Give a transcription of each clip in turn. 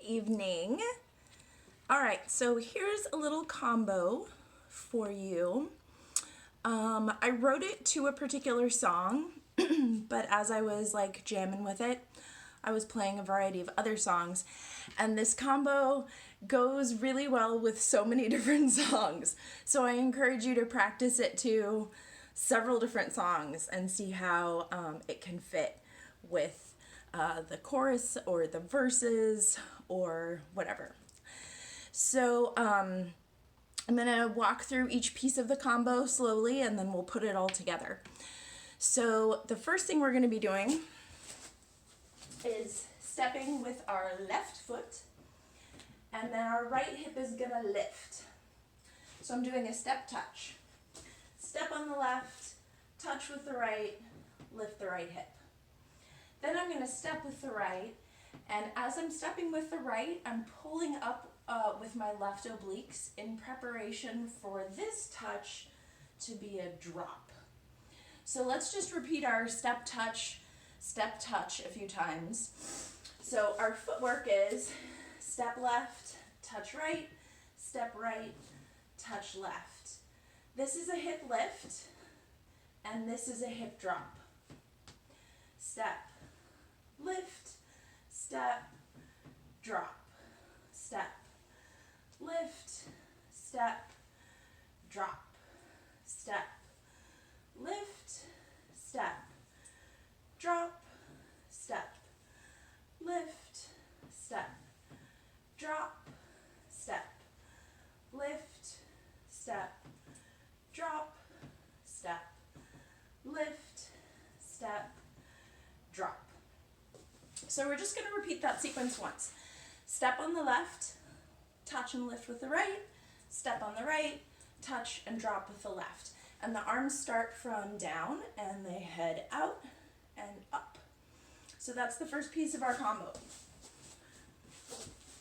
evening. All right, so here's a little combo for you. I wrote it to a particular song, but as I was like jamming with it, I was playing a variety of other songs, and this combo goes really well with so many different songs. So I encourage you to practice it to several different songs and see how it can fit with the chorus or the verses or whatever. So I'm going to walk through each piece of the combo slowly and then we'll put it all together. So the first thing we're going to be doing is stepping with our left foot, and then our right hip is going to lift. So I'm doing a step touch. Step on the left, touch with the right, lift the right hip. Then I'm going to step with the right, and as I'm stepping with the right, I'm pulling up with my left obliques in preparation for this touch to be a drop. So let's just repeat our step touch a few times. So our footwork is step left, touch right, step right, touch left. This is a hip lift, and this is a hip drop. Step, lift, step, drop, step, lift, step, drop, step, lift, step, drop, step, lift, step, drop, step, lift, step, drop, step, lift, step, drop. So we're just going to repeat that sequence once. Step on the left, touch and lift with the right, step on the right, touch and drop with the left. And the arms start from down and they head out and up. So that's the first piece of our combo.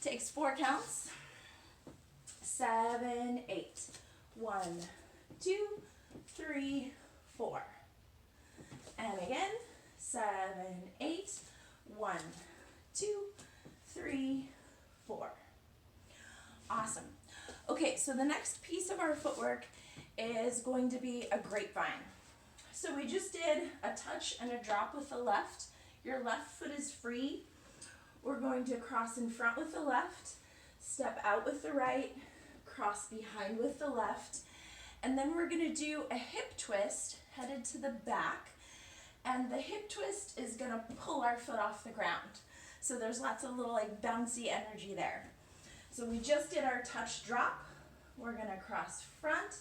Takes 4 counts. 7, 8. 1, 2, 3, 4. And again, 7, 8. 1, 2, 3, 4. Awesome. Okay, so the next piece of our footwork is going to be a grapevine. So we just did a touch and a drop with the left. Your left foot is free. We're going to cross in front with the left, step out with the right, cross behind with the left, and then we're going to do a hip twist headed to the back, and the hip twist is going to pull our foot off the ground. So there's lots of little like bouncy energy there. So we just did our touch drop. We're going to cross front,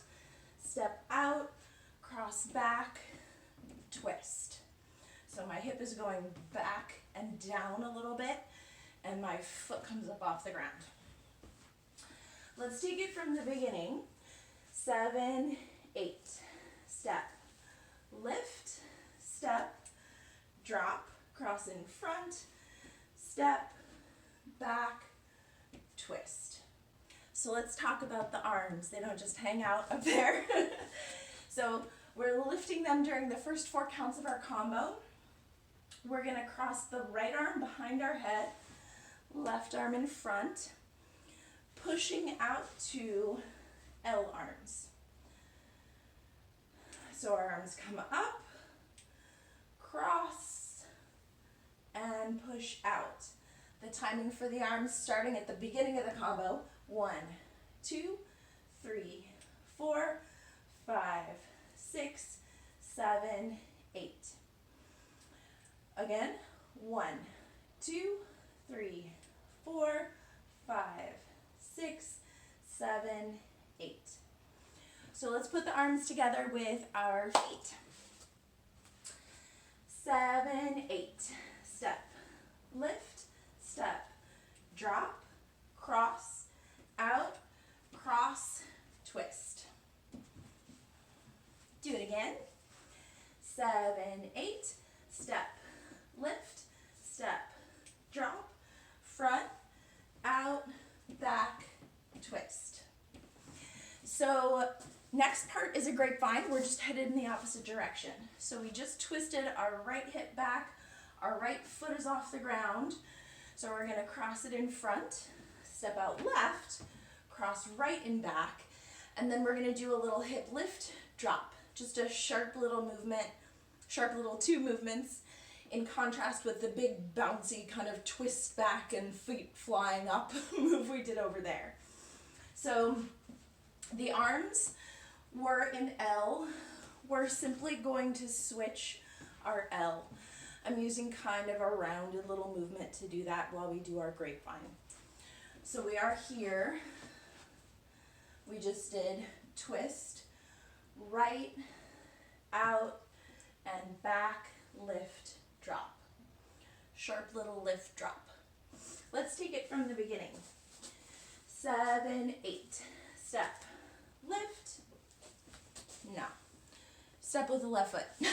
step out, cross back, twist. So my hip is going back and down a little bit, and my foot comes up off the ground. Let's take it from the beginning. 7, 8. Step, lift, step, drop, cross in front, step, back, twist. So let's talk about the arms. They don't just hang out up there. So we're lifting them during the first 4 counts of our combo. We're going to cross the right arm behind our head, left arm in front, pushing out to L arms. So our arms come up, cross, and push out. The timing for the arms starting at the beginning of the combo. 1, 2, 3, 4, 5, 6, 7, 8. Again, 1, 2, 3, 4, 5, 6, 7, 8. So let's put the arms together with our feet. 7, 8. Step, lift, step, drop, cross, out, cross, twist. Do it again. 7, 8. Step, lift, step, drop, front, out, back, twist. So next part is a grapevine. We're just headed in the opposite direction. So we just twisted our right hip back, our right foot is off the ground. So we're gonna cross it in front, step out left, cross right and back, and then we're gonna do a little hip lift drop. Just a sharp little movement, sharp little two movements, in contrast with the big bouncy kind of twist back and feet flying up move we did over there. So the arms were in L. We're simply going to switch our L. I'm using kind of a rounded little movement to do that while we do our grapevine. So we are here. We just did twist, right, out, and back, lift, drop. Sharp little lift, drop. Let's take it from the beginning. 7, 8. Step, lift. No. Step with the left foot.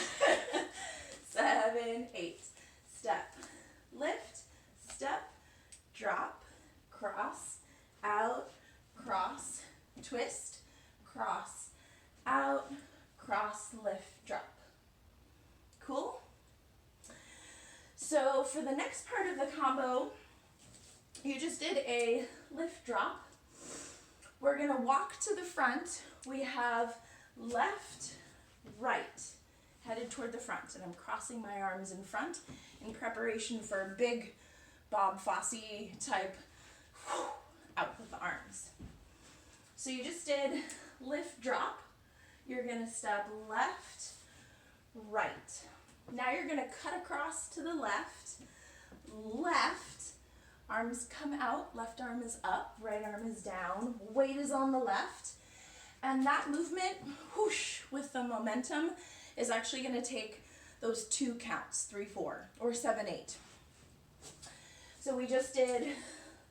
7, 8. Step, lift, step, drop, cross, out, cross, twist, cross, out, cross, lift, drop. Cool? So for the next part of the combo, you just did a lift drop. We're gonna walk to the front. We have left, right, headed toward the front, and I'm crossing my arms in front in preparation for a big Bob Fosse type out with the arms. So you just did lift drop. You're gonna step left, right. Now you're gonna cut across to the left, left, arms come out, left arm is up, right arm is down, weight is on the left, and that movement, whoosh, with the momentum, is actually gonna take those 2 counts, 3, 4, or 7, 8. So we just did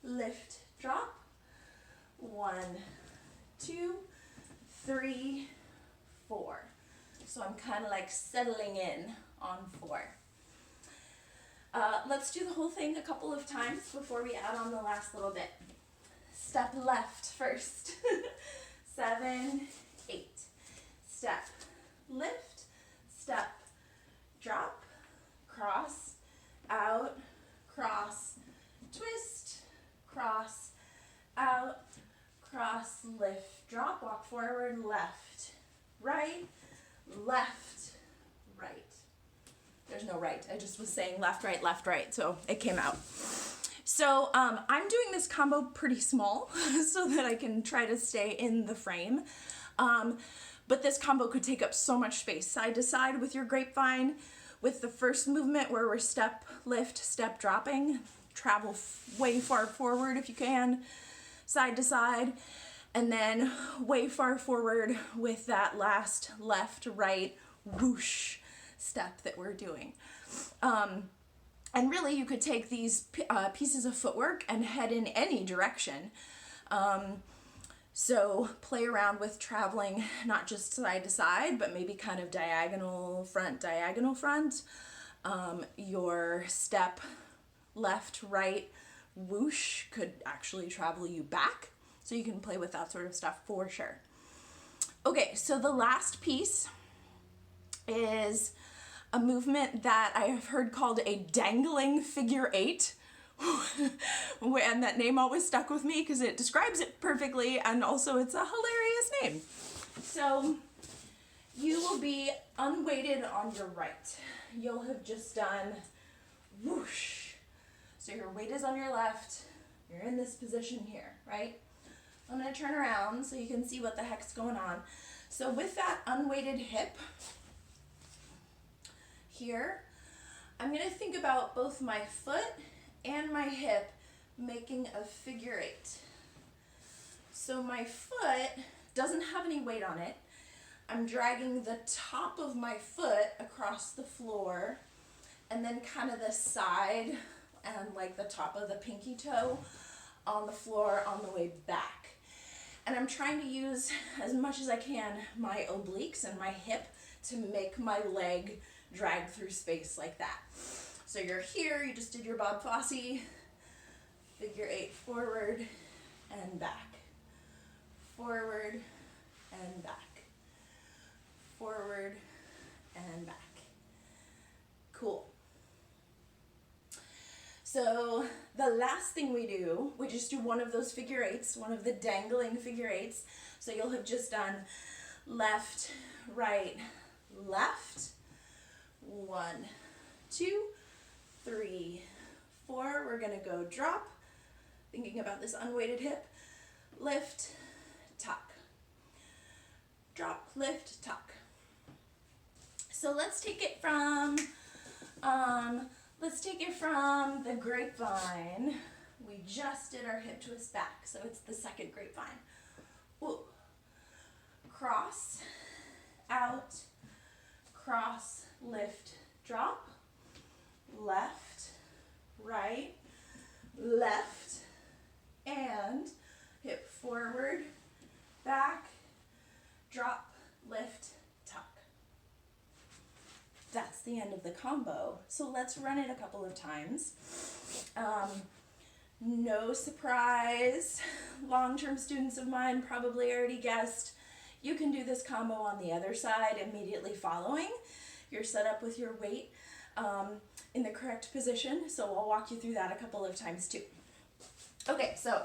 lift, drop, 1, 2, 3, 4. So I'm kind of like settling in on 4. Let's do the whole thing a couple of times before we add on the last little bit. Step left first. 7, 8. Step, lift, step, drop, cross, out, cross, twist, cross, out, cross, lift, drop, walk forward, left, right, left, right. There's no right. I just was saying left, right, so it came out. So I'm doing this combo pretty small so that I can try to stay in the frame. But this combo could take up so much space side to side with your grapevine. With the first movement where we're step, lift, step, dropping, travel way far forward if you can, side to side, and then way far forward with that last left, right, whoosh step that we're doing. And really you could take these pieces of footwork and head in any direction. So play around with traveling not just side to side, but maybe kind of diagonal front, your step left, right, whoosh could actually travel you back. So you can play with that sort of stuff for sure. Okay, so the last piece is a movement that I have heard called a dangling figure 8. And that name always stuck with me because it describes it perfectly, and also it's a hilarious name. So you will be unweighted on your right. You'll have just done whoosh. So your weight is on your left. You're in this position here, right? I'm going to turn around so you can see what the heck's going on. So with that unweighted hip here, I'm going to think about both my foot and my hip making a figure 8. So my foot doesn't have any weight on it. I'm dragging the top of my foot across the floor, and then kind of the side and like the top of the pinky toe on the floor on the way back. And I'm trying to use as much as I can my obliques and my hip to make my leg drag through space like that. So you're here, you just did your Bob Fosse, figure 8 forward and back, forward and back, forward and back. Cool. So the last thing we do, we just do one of those figure eights, one of the dangling figure eights. So you'll have just done left, right, left. 1, 2, 3, 4. We're gonna go drop, thinking about this unweighted hip, lift, tuck, drop, lift, tuck. So let's take it from the grapevine. We just did our hip twist back, so it's the second grapevine. Ooh. Cross, out, cross, lift, drop, left, right, left, and hip forward, back, drop, lift, tuck. That's the end of the combo. So let's run it a couple of times. No surprise, long-term students of mine probably already guessed, you can do this combo on the other side immediately following. You're set up with your weight in the correct position, so I'll walk you through that a couple of times too. Okay, so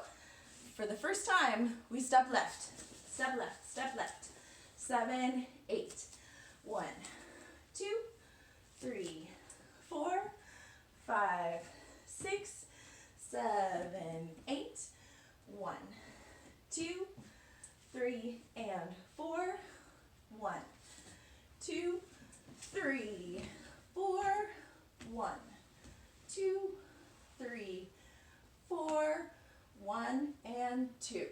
for the first time, we step left, step left, step left. 7, 8. 1, 2, 3, 4, 5, 6, 7, 8. 1, 2, 3, and 4. 1, 2, 3, 4. 1, 2, 3, 4. 1 and 2.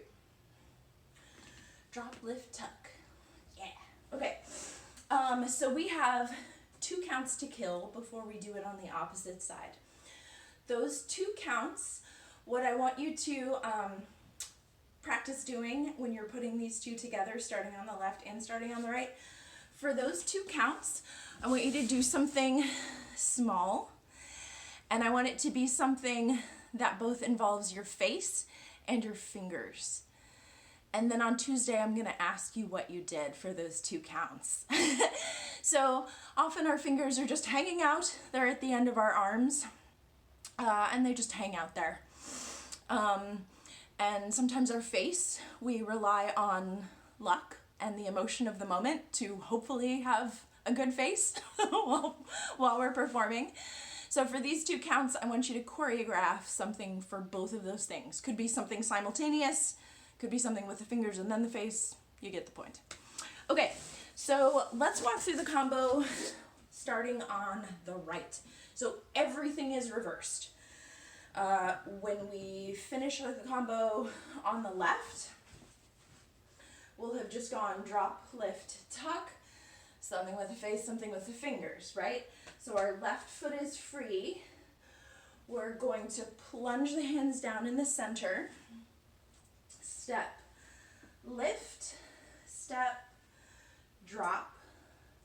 Drop, lift, tuck. Yeah. Okay. So we have 2 counts to kill before we do it on the opposite side. Those 2 counts, what I want you to practice doing when you're putting these 2 together, starting on the left and starting on the right, for those 2 counts, I want you to do something small, and I want it to be something that both involves your face and your fingers. And then on Tuesday, I'm going to ask you what you did for those 2 counts. So often our fingers are just hanging out. They're at the end of our arms, and they just hang out there. And sometimes our face, we rely on luck and the emotion of the moment to hopefully have a good face while we're performing. So for these 2 counts, I want you to choreograph something for both of those things. Could be something simultaneous, could be something with the fingers and then the face. You get the point. Okay, so let's walk through the combo starting on the right. So everything is reversed. When we finish the combo on the left, we'll have just gone drop, lift, tuck, something with the face, something with the fingers, right? So our left foot is free. We're going to plunge the hands down in the center. Step, lift, step, drop,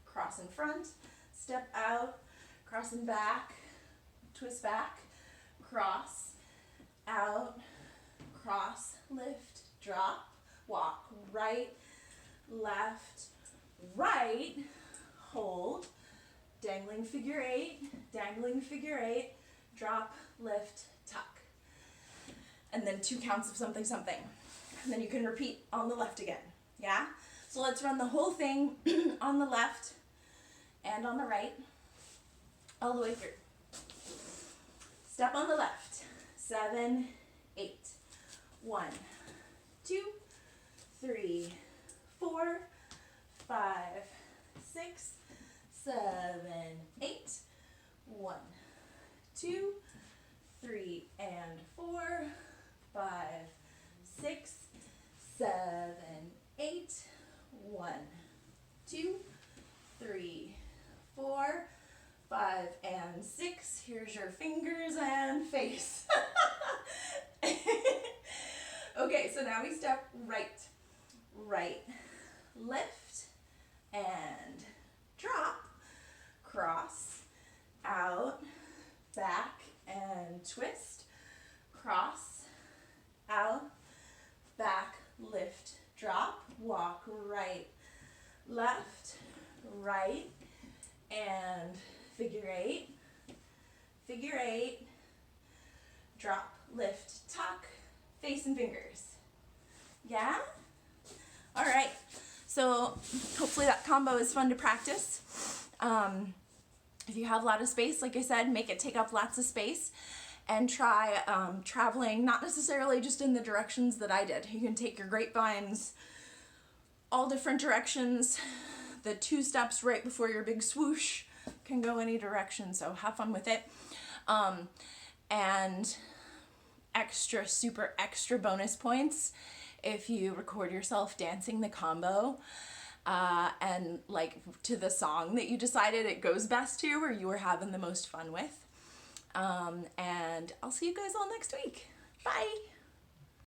cross in front, step out, cross and back, twist back, cross, out, cross, lift, drop, walk, right, left, right, hold, dangling figure 8, drop, lift, tuck. And then 2 counts of something, something. And then you can repeat on the left again, yeah? So let's run the whole thing on the left and on the right, all the way through. Step on the left, 7, 8. 1, 2, 3, 4, 5, 6, 7, 8. 1, 2, 3, and 4, 5, 6, 7, 8. 1, 2, 3, 4, 5, and 6. Here's your fingers and face. Okay, so now we step right, lift, and drop, cross, out, back, and twist, cross, out, back, lift, drop, walk, right, left, right, and figure 8, drop, lift, tuck, face and fingers. Yeah? All right. So hopefully that combo is fun to practice. If you have a lot of space, like I said, make it take up lots of space, and try traveling, not necessarily just in the directions that I did. You can take your grapevines all different directions. The 2 steps right before your big swoosh can go any direction, so have fun with it. And super extra bonus points if you record yourself dancing the combo and like to the song that you decided it goes best to, or you were having the most fun with. And I'll see you guys all next week. Bye.